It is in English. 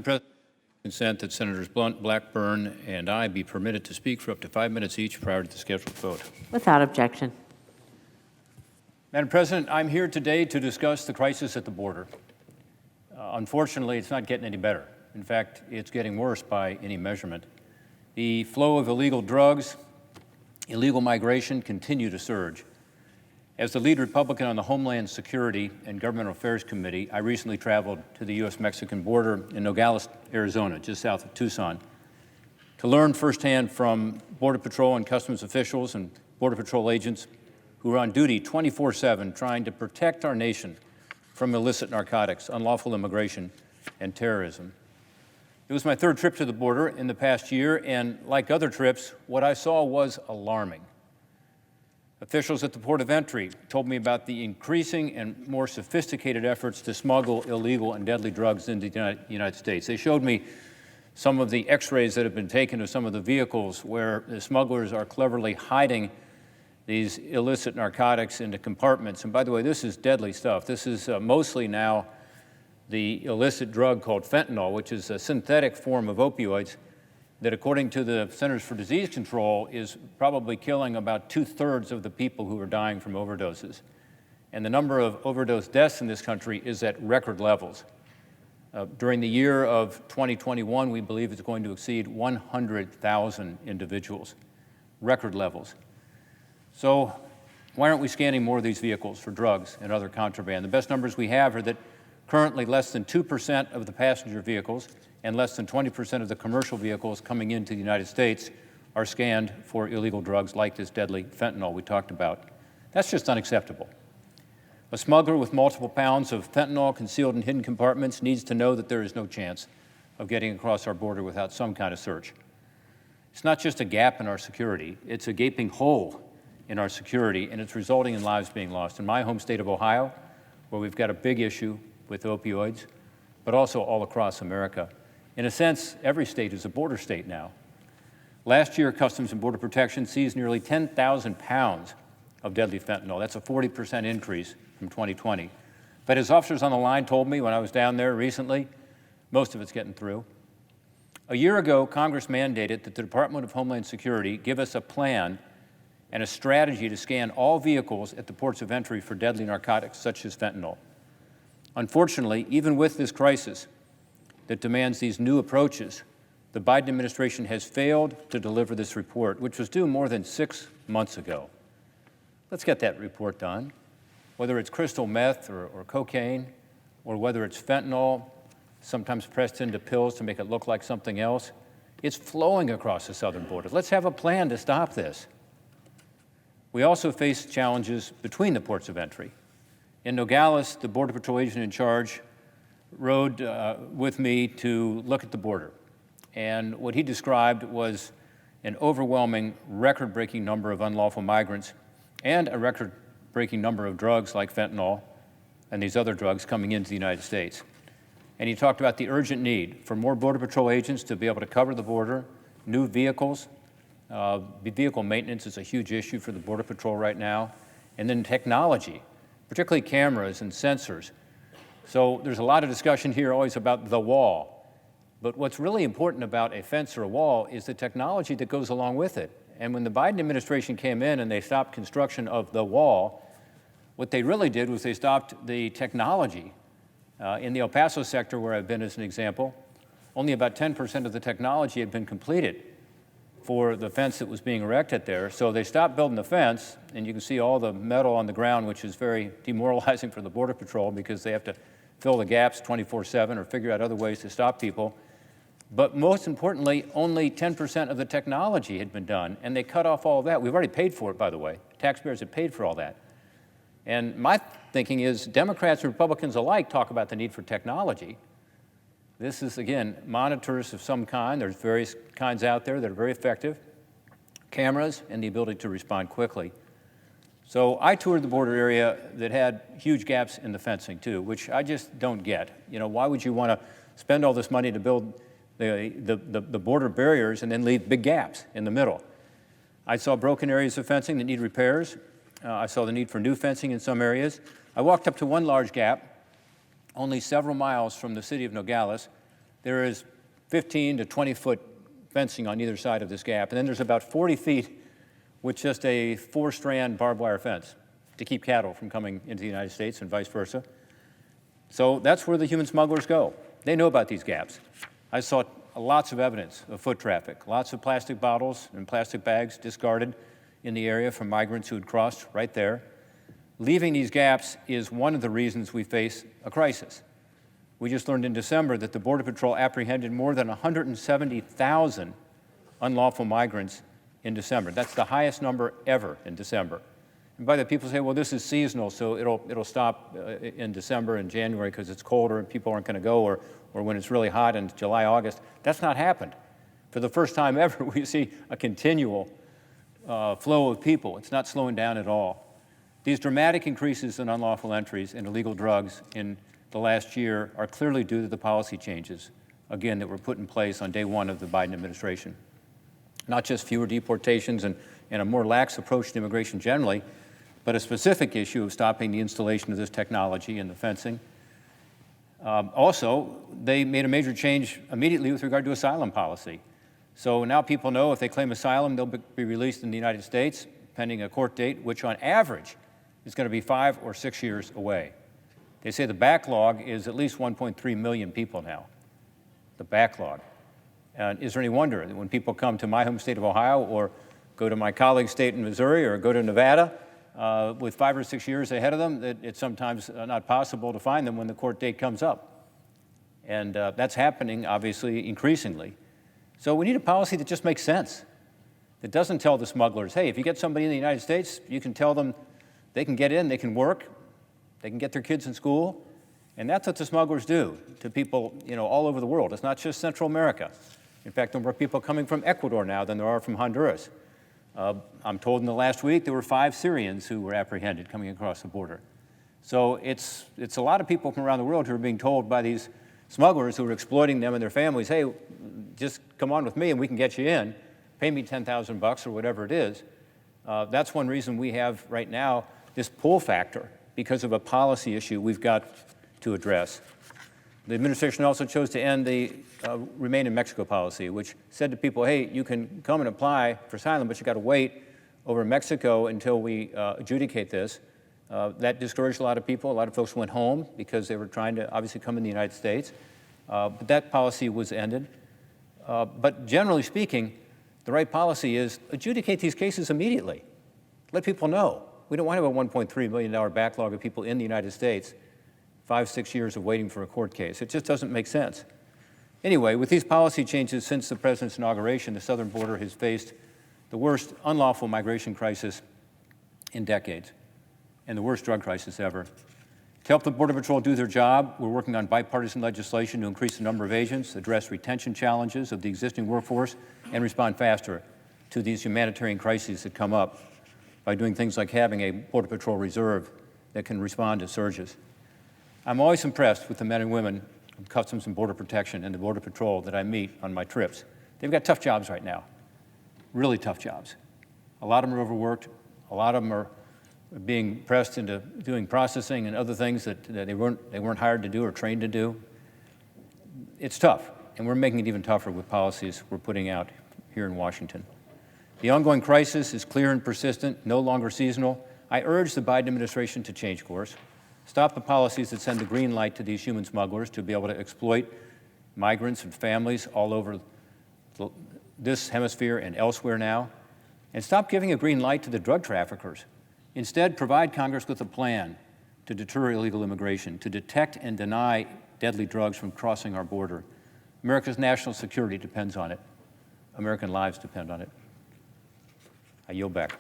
President, consent that Senators Blunt, Blackburn, and I be permitted to speak for up to 5 minutes each prior to the scheduled vote. Without objection. Madam President, I'm here today to discuss the crisis at the border. Unfortunately, it's not getting any better. In fact, it's getting worse by any measurement. The flow of illegal drugs, illegal migration continue to surge. As the lead Republican on the Homeland Security and Governmental Affairs Committee, I recently traveled to the U.S.-Mexican border in Nogales, Arizona, just south of Tucson, to learn firsthand from Border Patrol and Customs officials and Border Patrol agents who are on duty 24/7 trying to protect our nation from illicit narcotics, unlawful immigration, and terrorism. It was my third trip to the border in the past year, and like other trips, what I saw was alarming. Officials at the port of entry told me about the increasing and more sophisticated efforts to smuggle illegal and deadly drugs into the United States. They showed me some of the x-rays that have been taken of some of the vehicles where the smugglers are cleverly hiding these illicit narcotics into compartments. And by the way, this is deadly stuff. This is mostly now the illicit drug called fentanyl, which is a synthetic form of opioids that, according to the Centers for Disease Control, is probably killing about 2/3 of the people who are dying from overdoses. And the number of overdose deaths in this country is at record levels. During the year of 2021, we believe it's going to exceed 100,000 individuals, record levels. So why aren't we scanning more of these vehicles for drugs and other contraband? The best numbers we have are that currently less than 2% of the passenger vehicles and less than 20% of the commercial vehicles coming into the United States are scanned for illegal drugs like this deadly fentanyl we talked about. That's just unacceptable. A smuggler with multiple pounds of fentanyl concealed in hidden compartments needs to know that there is no chance of getting across our border without some kind of search. It's not just a gap in our security, it's a gaping hole in our security, and it's resulting in lives being lost. In my home state of Ohio, where we've got a big issue with opioids, but also all across America. In a sense, every state is a border state now. Last year, Customs and Border Protection seized nearly 10,000 pounds of deadly fentanyl. That's a 40% increase from 2020. But as officers on the line told me when I was down there recently, most of it's getting through. A year ago, Congress mandated that the Department of Homeland Security give us a plan and a strategy to scan all vehicles at the ports of entry for deadly narcotics such as fentanyl. Unfortunately, even with this crisis that demands these new approaches, the Biden administration has failed to deliver this report, which was due more than 6 months ago. Let's get that report done. Whether it's crystal meth or cocaine, or whether it's fentanyl, sometimes pressed into pills to make it look like something else, it's flowing across the southern border. Let's have a plan to stop this. We also face challenges between the ports of entry. In Nogales, the Border Patrol agent in charge rode with me to look at the border. And what he described was an overwhelming, record-breaking number of unlawful migrants and a record-breaking number of drugs like fentanyl and these other drugs coming into the United States. And he talked about the urgent need for more Border Patrol agents to be able to cover the border, new vehicles. Vehicle maintenance is a huge issue for the Border Patrol right now. And then technology, particularly cameras and sensors. So there's a lot of discussion here always about the wall. But what's really important about a fence or a wall is the technology that goes along with it. And when the Biden administration came in and they stopped construction of the wall, what they really did was they stopped the technology. In the El Paso sector, where I've been as an example, only about 10% of the technology had been completed for the fence that was being erected there. So they stopped building the fence, and you can see all the metal on the ground, which is very demoralizing for the Border Patrol because they have to fill the gaps 24/7 or figure out other ways to stop people. But most importantly, only 10% of the technology had been done, and they cut off all of that. We've already paid for it, by the way. Taxpayers have paid for all that. And my thinking is Democrats and Republicans alike talk about the need for technology. This is, again, monitors of some kind. There's various kinds out there that are very effective, cameras, and the ability to respond quickly. So I toured the border area that had huge gaps in the fencing, too, which I just don't get. You know, why would you want to spend all this money to build the border barriers and then leave big gaps in the middle? I saw broken areas of fencing that need repairs. I saw the need for new fencing in some areas. I walked up to one large gap only several miles from the city of Nogales there is 15 to 20-foot fencing on either side of this gap, and then there's about 40 feet with just a 4-strand barbed wire fence to keep cattle from coming into the United States and vice versa. So that's where the human smugglers go. They know about these gaps. I saw lots of evidence of foot traffic, lots of plastic bottles and plastic bags discarded in the area from migrants who had crossed right there. Leaving these gaps is one of the reasons we face a crisis. We just learned in December that the Border Patrol apprehended more than 170,000 unlawful migrants in December. That's the highest number ever in December. And by the way, people say, well, this is seasonal, so it'll stop in December and January because it's colder and people aren't going to go, or when it's really hot in July, August. That's not happened. For the first time ever, we see a continual flow of people. It's not slowing down at all. These dramatic increases in unlawful entries and illegal drugs in the last year are clearly due to the policy changes, again, that were put in place on day one of the Biden administration. Not just fewer deportations and a more lax approach to immigration generally, but a specific issue of stopping the installation of this technology and the fencing. Also, they made a major change immediately with regard to asylum policy. So now people know if they claim asylum, they'll be released in the United States pending a court date, which on average is going to be 5 or 6 years away. They say the backlog is at least 1.3 million people now, the backlog. And is there any wonder that when people come to my home state of Ohio or go to my colleague's state in Missouri or go to Nevada with 5 or 6 years ahead of them, that it's sometimes not possible to find them when the court date comes up. And that's happening, obviously, increasingly. So we need a policy that just makes sense, that doesn't tell the smugglers, hey, if you get somebody in the United States, you can tell them they can get in, they can work, they can get their kids in school. And that's what the smugglers do to people, all over the world. It's not just Central America. In fact, there are more people coming from Ecuador now than there are from Honduras. I'm told in the last week there were 5 Syrians who were apprehended coming across the border. So it's a lot of people from around the world who are being told by these smugglers who are exploiting them and their families, hey, just come on with me and we can get you in. Pay me $10,000 or whatever it is. That's one reason we have right now this pull factor, because of a policy issue we've got to address. The administration also chose to end the Remain in Mexico policy, which said to people, hey, you can come and apply for asylum, but you got to wait over in Mexico until we adjudicate this. That discouraged a lot of people. A lot of folks went home because they were trying to obviously come in the United States. But that policy was ended. But generally speaking, the right policy is adjudicate these cases immediately. Let people know. We don't want to have a $1.3 million backlog of people in the United States, 5, 6 years of waiting for a court case. It just doesn't make sense. Anyway, with these policy changes since the president's inauguration, the southern border has faced the worst unlawful migration crisis in decades and the worst drug crisis ever. To help the Border Patrol do their job, we're working on bipartisan legislation to increase the number of agents, address retention challenges of the existing workforce, and respond faster to these humanitarian crises that come up by doing things like having a Border Patrol reserve that can respond to surges. I'm always impressed with the men and women of Customs and Border Protection and the Border Patrol that I meet on my trips. They've got tough jobs right now, really tough jobs. A lot of them are overworked. A lot of them are being pressed into doing processing and other things that they weren't hired to do or trained to do. It's tough, and we're making it even tougher with policies we're putting out here in Washington. The ongoing crisis is clear and persistent, no longer seasonal. I urge the Biden administration to change course, stop the policies that send the green light to these human smugglers to be able to exploit migrants and families all over this hemisphere and elsewhere now, and stop giving a green light to the drug traffickers. Instead, provide Congress with a plan to deter illegal immigration, to detect and deny deadly drugs from crossing our border. America's national security depends on it. American lives depend on it. I yield back.